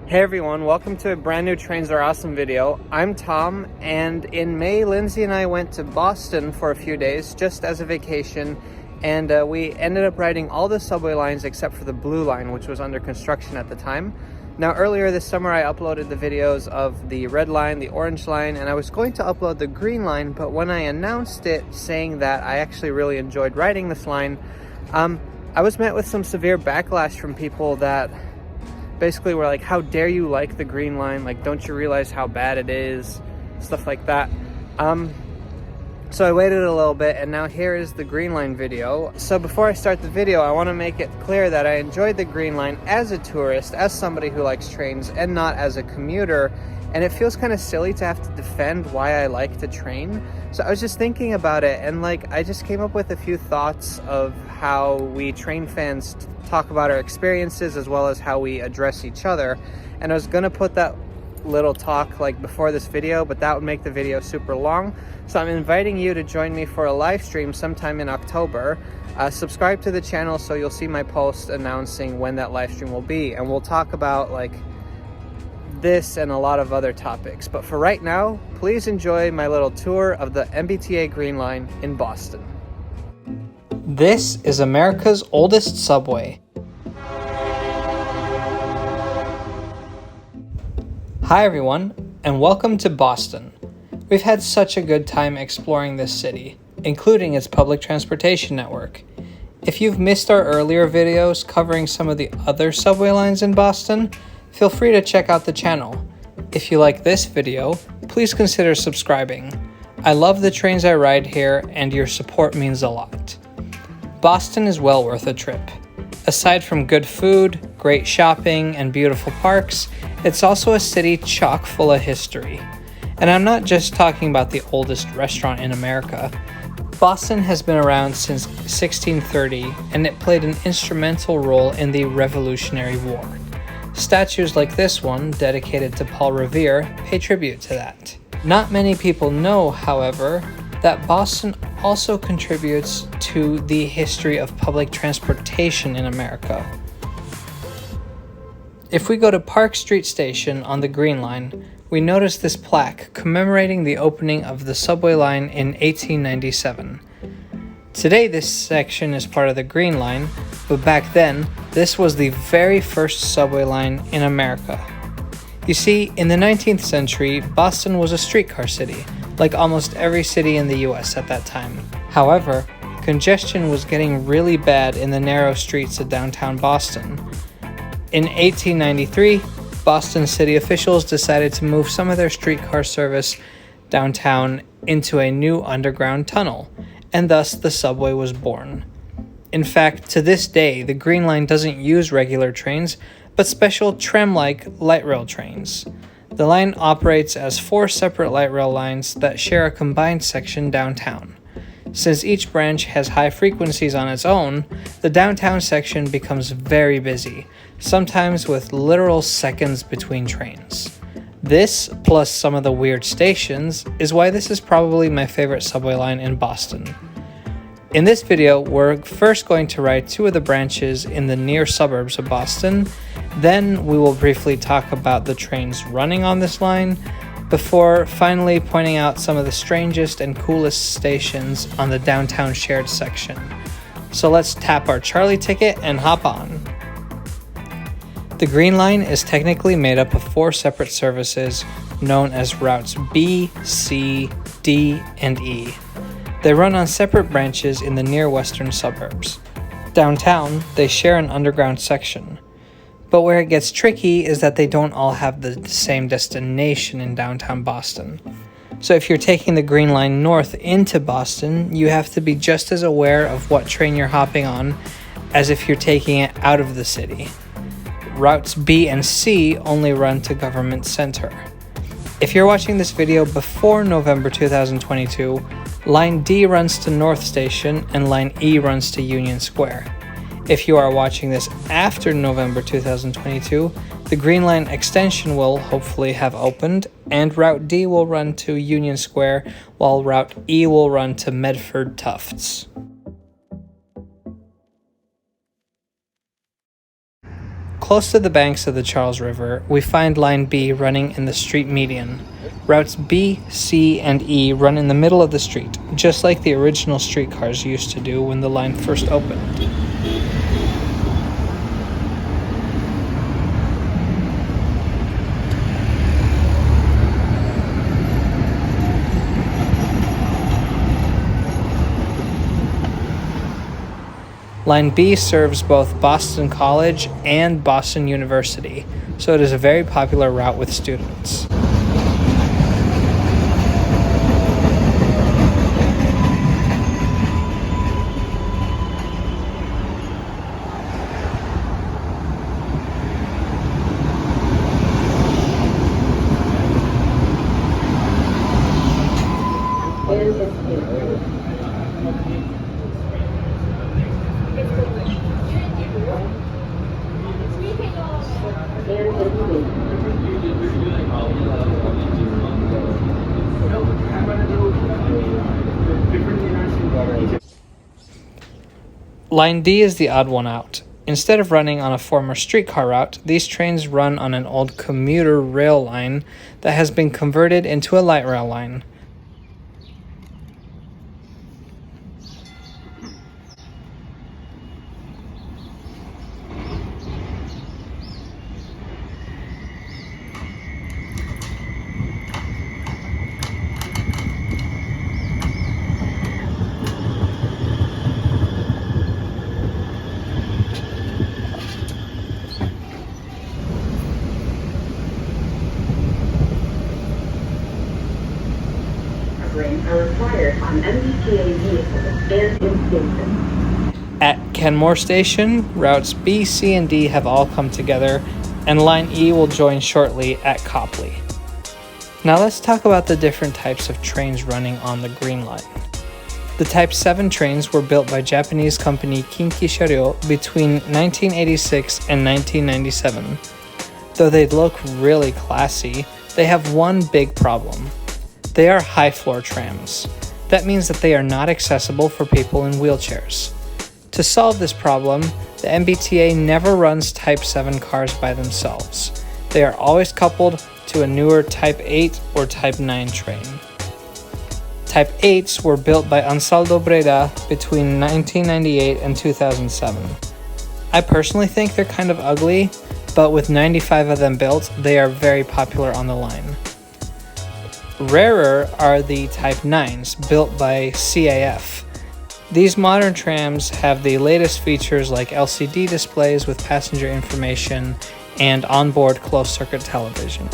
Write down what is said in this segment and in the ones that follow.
Hey everyone, welcome to a brand new Trains Are Awesome video. I'm Thom, and in May, Lindsay and I went to Boston for a few days just as a vacation, and we ended up riding all the subway lines except for the blue line, which was under construction at the time. Now earlier this summer I uploaded the videos of the red line, the orange line, and I was going to upload the green line, but when I announced it saying that I actually really enjoyed riding this line, I was met with some severe backlash from people that basically were like, how dare you like the green line? Like, don't you realize how bad it is? Stuff like that. So I waited a little bit, and now here is the green line video. So before I start the video, I want to make it clear that I enjoyed the green line as a tourist, as somebody who likes trains, and not as a commuter. And it feels kind of silly to have to defend why I like to train. So I was just thinking about it, and I just came up with a few thoughts of how we train fans talk about our experiences as well as how we address each other. And I was gonna put that little talk before this video, but that would make the video super long. So I'm inviting you to join me for a live stream sometime in October. Subscribe to the channel so you'll see my post announcing when that live stream will be, and we'll talk about this and a lot of other topics. But for right now, please enjoy my little tour of the MBTA Green Line in Boston. This is America's oldest subway. Hi everyone, and welcome to Boston. We've had such a good time exploring this city, including its public transportation network. If you've missed our earlier videos covering some of the other subway lines in Boston, feel free to check out the channel. If you like this video, please consider subscribing. I love the trains I ride here, and your support means a lot. Boston is well worth a trip. Aside from good food, great shopping, and beautiful parks, it's also a city chock full of history. And I'm not just talking about the oldest restaurant in America. Boston has been around since 1630, and it played an instrumental role in the Revolutionary War. Statues like this one, dedicated to Paul Revere, pay tribute to that. Not many people know, however, that Boston also contributes to the history of public transportation in America. If we go to Park Street Station on the Green Line, we notice this plaque commemorating the opening of the subway line in 1897. Today this section is part of the Green Line, but back then, this was the very first subway line in America. You see, in the 19th century, Boston was a streetcar city, like almost every city in the US at that time. However, congestion was getting really bad in the narrow streets of downtown Boston. In 1893, Boston city officials decided to move some of their streetcar service downtown into a new underground tunnel, and thus the subway was born. In fact, to this day, the Green Line doesn't use regular trains, but special tram-like light rail trains. The line operates as 4 separate light rail lines that share a combined section downtown. Since each branch has high frequencies on its own, the downtown section becomes very busy, sometimes with literal seconds between trains. This, plus some of the weird stations, is why this is probably my favorite subway line in Boston. In this video, we're first going to ride 2 of the branches in the near suburbs of Boston. Then we will briefly talk about the trains running on this line, before finally pointing out some of the strangest and coolest stations on the downtown shared section. So let's tap our Charlie ticket and hop on. The Green Line is technically made up of 4 separate services known as routes B, C, D, and E. They run on separate branches in the near western suburbs. Downtown, they share an underground section. But where it gets tricky is that they don't all have the same destination in downtown Boston. So if you're taking the Green Line north into Boston, you have to be just as aware of what train you're hopping on as if you're taking it out of the city. Routes B and C only run to Government Center. If you're watching this video before November 2022, Line D runs to North Station and Line E runs to Union Square. If you are watching this after November 2022, the Green Line extension will hopefully have opened, and Route D will run to Union Square, while Route E will run to Medford Tufts. Close to the banks of the Charles River, we find Line B running in the street median. Routes B, C, and E run in the middle of the street, just like the original streetcars used to do when the line first opened. Line B serves both Boston College and Boston University, so it is a very popular route with students. Line D is the odd one out. Instead of running on a former streetcar route, these trains run on an old commuter rail line that has been converted into a light rail line. Are required on MBTA vehicles and in stations. At Kenmore Station, routes B, C, and D have all come together, and Line E will join shortly at Copley. Now let's talk about the different types of trains running on the Green Line. The Type 7 trains were built by Japanese company Kinki Sharyo between 1986 and 1997. Though they look really classy, they have one big problem. They are high-floor trams. That means that they are not accessible for people in wheelchairs. To solve this problem, the MBTA never runs Type 7 cars by themselves. They are always coupled to a newer Type 8 or Type 9 train. Type 8s were built by Ansaldo Breda between 1998 and 2007. I personally think they're kind of ugly, but with 95 of them built, they are very popular on the line. Rarer are the Type 9s, built by CAF. These modern trams have the latest features like LCD displays with passenger information and onboard closed-circuit television.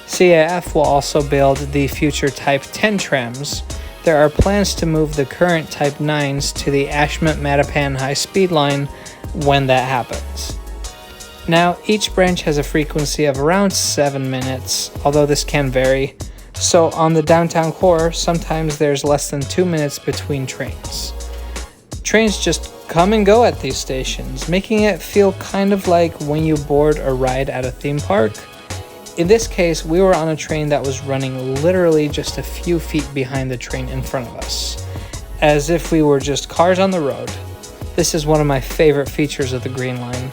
CAF will also build the future Type 10 trams. There are plans to move the current Type 9s to the Ashmont-Mattapan high-speed line when that happens. Now, each branch has a frequency of around 7 minutes, although this can vary. So on the downtown core, sometimes there's less than 2 minutes between trains. Trains just come and go at these stations, making it feel kind of like when you board a ride at a theme park. In this case, we were on a train that was running literally just a few feet behind the train in front of us, as if we were just cars on the road. This is one of my favorite features of the Green Line.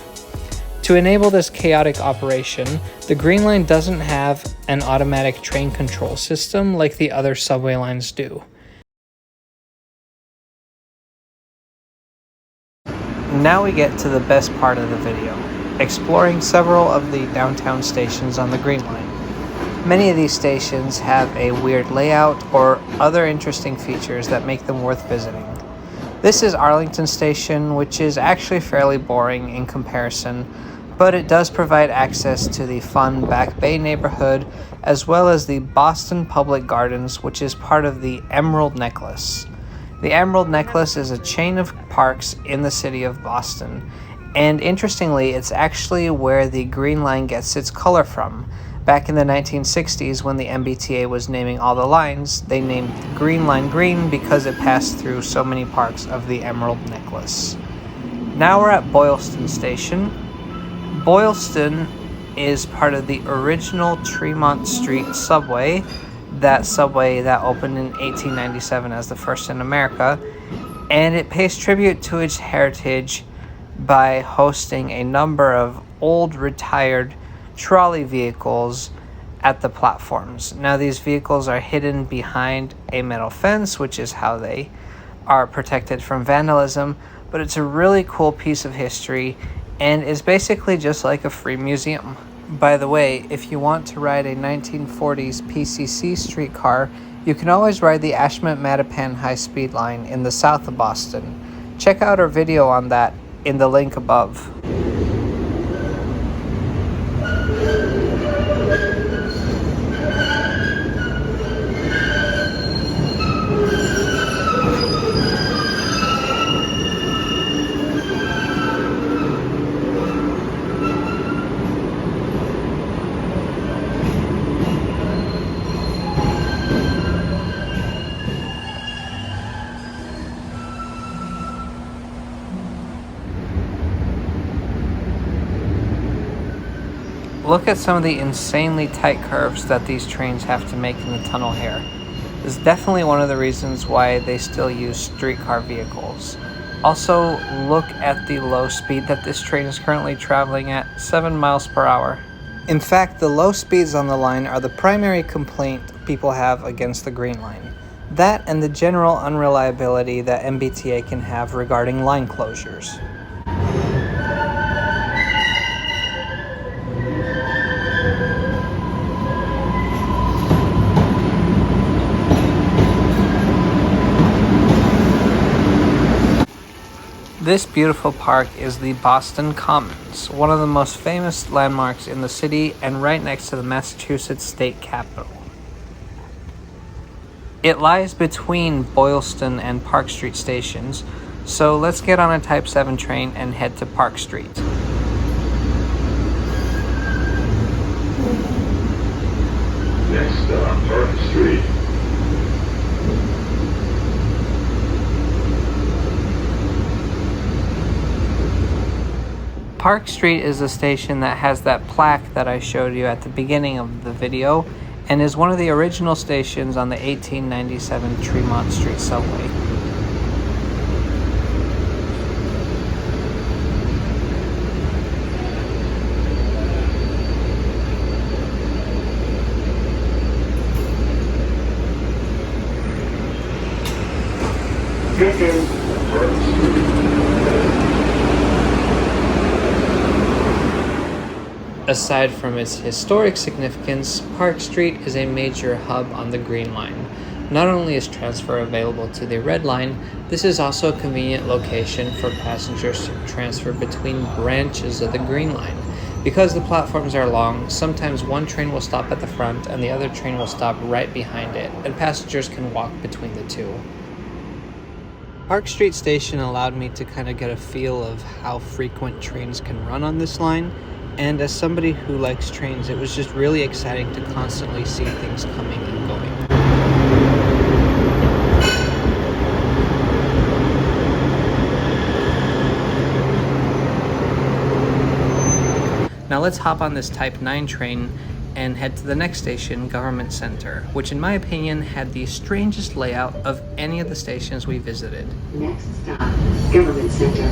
To enable this chaotic operation, the Green Line doesn't have an automatic train control system like the other subway lines do. Now we get to the best part of the video, exploring several of the downtown stations on the Green Line. Many of these stations have a weird layout or other interesting features that make them worth visiting. This is Arlington Station, which is actually fairly boring in comparison, but it does provide access to the fun Back Bay neighborhood, as well as the Boston Public Gardens, which is part of the Emerald Necklace. The Emerald Necklace is a chain of parks in the city of Boston, and interestingly, it's actually where the Green Line gets its color from. Back in the 1960s, when the MBTA was naming all the lines, they named the Green Line green because it passed through so many parts of the Emerald Necklace. Now we're at Boylston Station. Boylston is part of the original Tremont Street subway, that subway that opened in 1897 as the first in America, and it pays tribute to its heritage by hosting a number of old retired trolley vehicles at the platforms. Now these vehicles are hidden behind a metal fence, which is how they are protected from vandalism, but it's a really cool piece of history and is basically just like a free museum. By the way, if you want to ride a 1940s PCC streetcar, you can always ride the Ashmont-Mattapan high-speed line in the south of Boston. Check out our video on that in the link above. Look at some of the insanely tight curves that these trains have to make in the tunnel here. This is definitely one of the reasons why they still use streetcar vehicles. Also, look at the low speed that this train is currently traveling at, 7 miles per hour. In fact, the low speeds on the line are the primary complaint people have against the Green Line. That and the general unreliability that MBTA can have regarding line closures. This beautiful park is the Boston Commons, one of the most famous landmarks in the city and right next to the Massachusetts state capitol. It lies between Boylston and Park Street stations, so let's get on a Type 7 train and head to Park Street. Next stop, Park Street. Park Street is a station that has that plaque that I showed you at the beginning of the video and is one of the original stations on the 1897 Tremont Street subway. This is Park Street. Aside from its historic significance, Park Street is a major hub on the Green Line. Not only is transfer available to the Red Line, this is also a convenient location for passengers to transfer between branches of the Green Line. Because the platforms are long, sometimes one train will stop at the front and the other train will stop right behind it, and passengers can walk between the two. Park Street Station allowed me to kind of get a feel of how frequent trains can run on this line. And as somebody who likes trains, it was just really exciting to constantly see things coming and going. Now let's hop on this Type 9 train and head to the next station, Government Center, which in my opinion had the strangest layout of any of the stations we visited. Next stop, Government Center.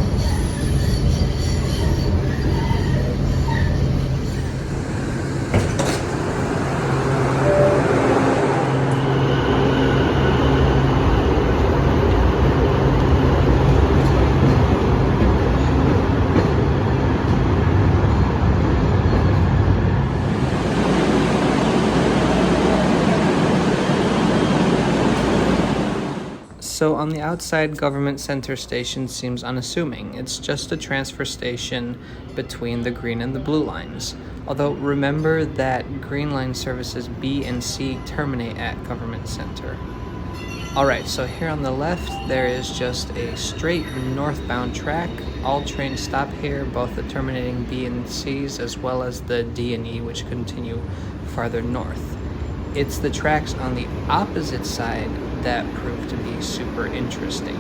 So on the outside, Government Center Station seems unassuming. It's just a transfer station between the green and the blue lines. Although remember that Green Line services B and C terminate at Government Center. Alright, so here on the left, there is just a straight northbound track. All trains stop here, both the terminating B and C's as well as the D and E, which continue farther north. It's the tracks on the opposite side that prove to be super interesting.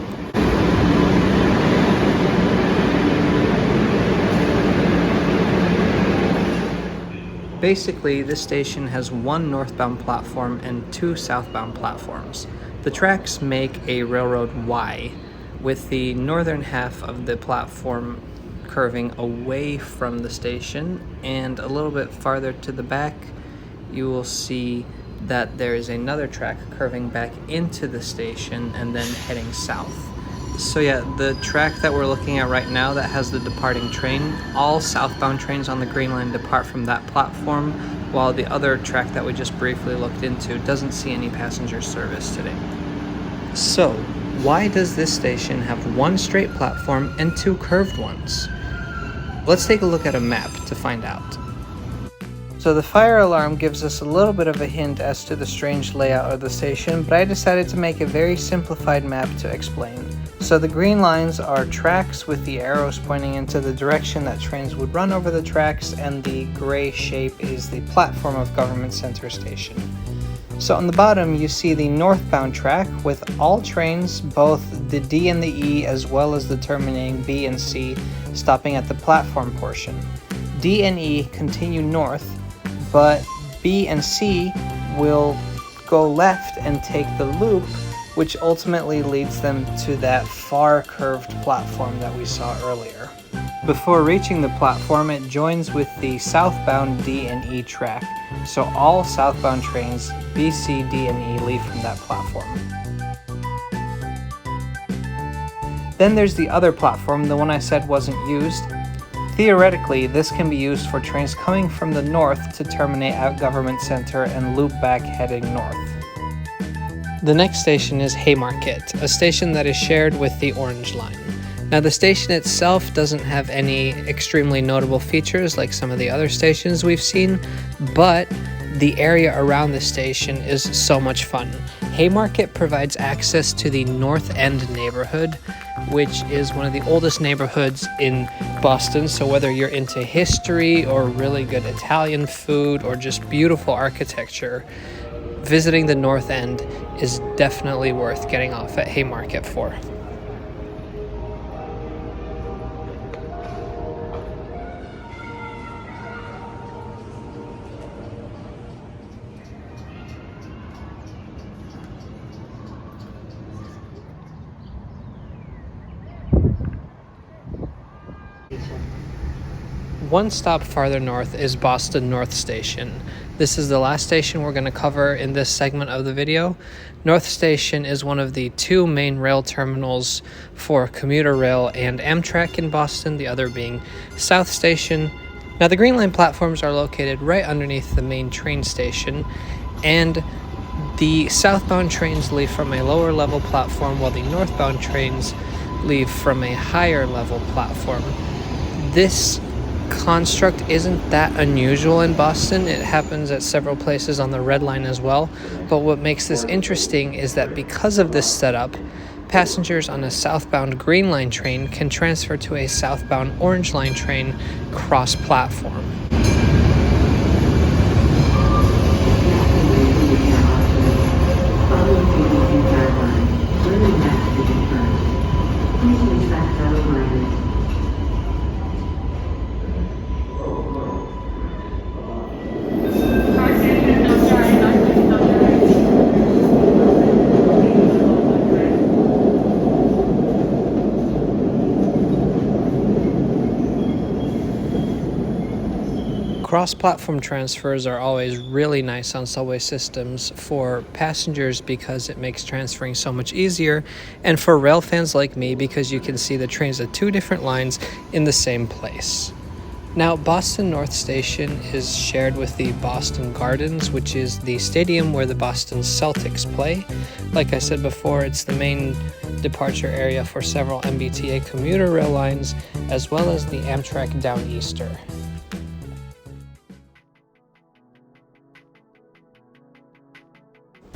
Basically, this station has one northbound platform and two southbound platforms. The tracks make a railroad Y, with the northern half of the platform curving away from the station, and a little bit farther to the back you will see that there is another track curving back into the station and then heading south. So yeah, the track that we're looking at right now that has the departing train, all southbound trains on the Green Line depart from that platform, while the other track that we just briefly looked into doesn't see any passenger service today. So, why does this station have one straight platform and two curved ones? Let's take a look at a map to find out. So the fire alarm gives us a little bit of a hint as to the strange layout of the station, but I decided to make a very simplified map to explain. So the green lines are tracks with the arrows pointing into the direction that trains would run over the tracks, and the gray shape is the platform of Government Center Station. So on the bottom you see the northbound track with all trains, both the D and the E as well as the terminating B and C, stopping at the platform portion. D and E continue north, but B and C will go left and take the loop, which ultimately leads them to that far curved platform that we saw earlier. Before reaching the platform, it joins with the southbound D and E track, so all southbound trains B, C, D, and E leave from that platform. Then there's the other platform, the one I said wasn't used. Theoretically, this can be used for trains coming from the north to terminate at Government Center and loop back heading north. The next station is Haymarket, a station that is shared with the Orange Line. Now the station itself doesn't have any extremely notable features like some of the other stations we've seen, but the area around the station is so much fun. Haymarket provides access to the North End neighborhood, which is one of the oldest neighborhoods in Boston, so whether you're into history or really good Italian food or just beautiful architecture, visiting the North End is definitely worth getting off at Haymarket for. One stop farther north is Boston North Station. This is the last station we're going to cover in this segment of the video. North Station is one of the two main rail terminals for commuter rail and Amtrak in Boston, the other being South Station. Now the Green Line platforms are located right underneath the main train station, and the southbound trains leave from a lower level platform while the northbound trains leave from a higher level platform. This construct isn't that unusual in Boston. It happens at several places on the Red Line as well, but what makes this interesting is that because of this setup, passengers on a southbound Green Line train can transfer to a southbound Orange Line train cross-platform. Cross-platform transfers are always really nice on subway systems for passengers because it makes transferring so much easier, and for rail fans like me because you can see the trains at two different lines in the same place. Now, Boston North Station is shared with the Boston Gardens, which is the stadium where the Boston Celtics play. Like I said before, it's the main departure area for several MBTA commuter rail lines, as well as the Amtrak Downeaster.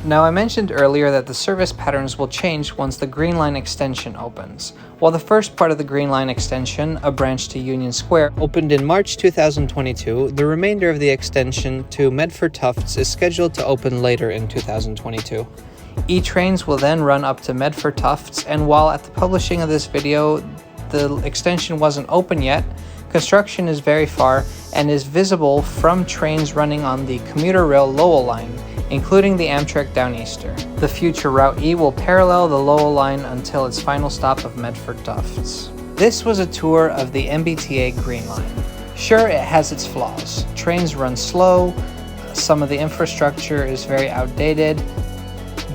Now, I mentioned earlier that the service patterns will change once the Green Line extension opens. While the first part of the Green Line extension, a branch to Union Square, opened in March 2022, the remainder of the extension to Medford Tufts is scheduled to open later in 2022. E-trains will then run up to Medford Tufts, and while at the publishing of this video, the extension wasn't open yet, construction is very far and is visible from trains running on the commuter rail Lowell line, including the Amtrak Downeaster. The future Route E will parallel the Lowell line until its final stop of Medford Tufts. This was a tour of the MBTA Green Line. Sure, it has its flaws. Trains run slow, some of the infrastructure is very outdated,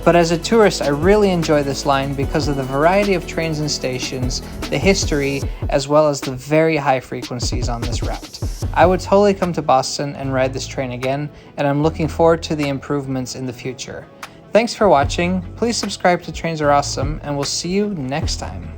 but as a tourist I really enjoy this line because of the variety of trains and stations, the history, as well as the very high frequencies on this route. I would totally come to Boston and ride this train again, and I'm looking forward to the improvements in the future. Thanks for watching, please subscribe to Trains Are Awesome, and we'll see you next time.